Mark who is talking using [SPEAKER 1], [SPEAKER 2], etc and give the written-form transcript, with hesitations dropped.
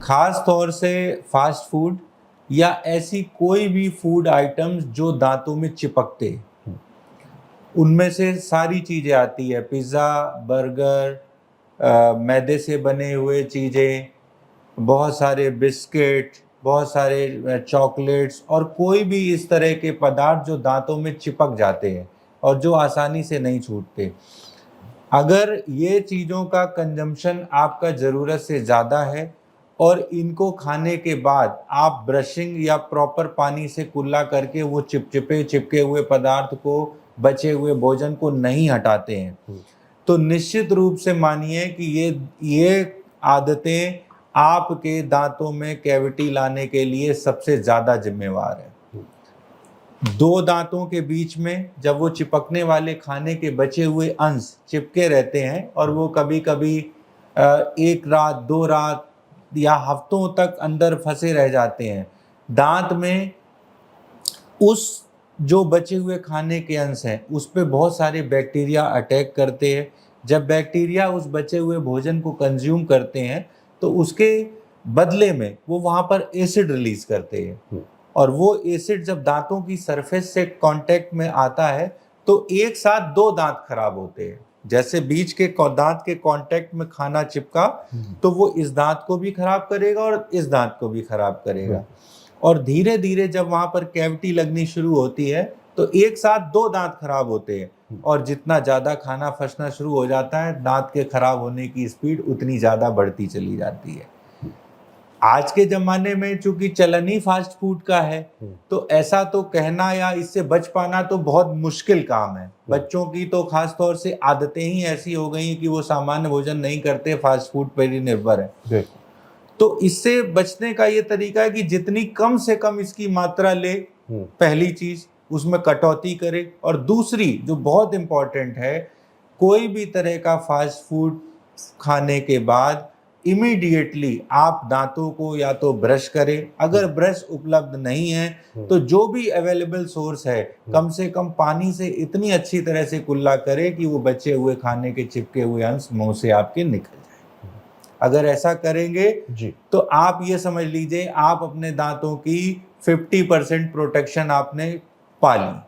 [SPEAKER 1] खास तौर से फास्ट फूड या ऐसी कोई भी फूड आइटम्स जो दांतों में चिपकते हैं, उनमें से सारी चीज़ें आती है। पिज़्ज़ा, बर्गर, मैदे से बने हुए चीज़ें, बहुत सारे बिस्किट, बहुत सारे चॉकलेट्स और कोई भी इस तरह के पदार्थ जो दांतों में चिपक जाते हैं और जो आसानी से नहीं छूटते। अगर ये चीज़ों का कंजम्पशन आपका ज़रूरत से ज़्यादा है और इनको खाने के बाद आप ब्रशिंग या प्रॉपर पानी से कुल्ला करके वो चिपके हुए पदार्थ को, बचे हुए भोजन को नहीं हटाते हैं, तो निश्चित रूप से मानिए कि ये आदतें आपके दांतों में कैविटी लाने के लिए सबसे ज़्यादा जिम्मेवार है। दो दांतों के बीच में जब वो चिपकने वाले खाने के बचे हुए अंश चिपके रहते हैं और वो कभी-कभी 1 रात, 2 रात या हफ्तों तक अंदर फंसे रह जाते हैं, दांत में उस जो बचे हुए खाने के अंश हैं, उस पे बहुत सारे बैक्टीरिया अटैक करते हैं। जब बैक्टीरिया उस बचे हुए भोजन को कंज्यूम करते हैं, तो उसके बदले में वो वहाँ पर एसिड रिलीज़ करते हैं और वो एसिड जब दांतों की सरफेस से कांटेक्ट में आता है, तो एक साथ 2 दांत खराब होते हैं। जैसे बीच के दांत के कांटेक्ट में खाना चिपका, तो वो इस दांत को भी खराब करेगा और इस दांत को भी खराब करेगा। और धीरे-धीरे जब वहाँ पर कैविटी लगनी शुरू होती है, तो एक साथ 2 दांत खराब होते हैं और जितना ज़्यादा खाना फंसना शुरू हो जाता है, दांत के खराब होने की स्पीड उतनी ज़्यादा बढ़ती चली जाती है। आज के ज़माने में चूँकि चलन ही फास्ट फूड का है, तो ऐसा तो कहना या इससे बच पाना तो बहुत मुश्किल काम है। बच्चों की तो खास तौर से आदतें ही ऐसी हो गई हैं कि वो सामान्य भोजन नहीं करते, फास्ट फूड पर ही निर्भर है। तो इससे बचने का ये तरीका है कि जितनी कम से कम इसकी मात्रा ले, पहली चीज उसमें कटौती करे। और दूसरी जो बहुत इंपॉर्टेंट है, कोई भी तरह का फास्ट फूड खाने के बाद इमीडिएटली आप दांतों को या तो ब्रश करें, अगर ब्रश उपलब्ध नहीं है तो जो भी अवेलेबल सोर्स है, कम से कम पानी से इतनी अच्छी तरह से कुल्ला करें कि वो बचे हुए खाने के चिपके हुए अंश मुंह से आपके निकल जाए। अगर ऐसा करेंगे तो आप ये समझ लीजिए आप अपने दांतों की 50% प्रोटेक्शन आपने पा ली।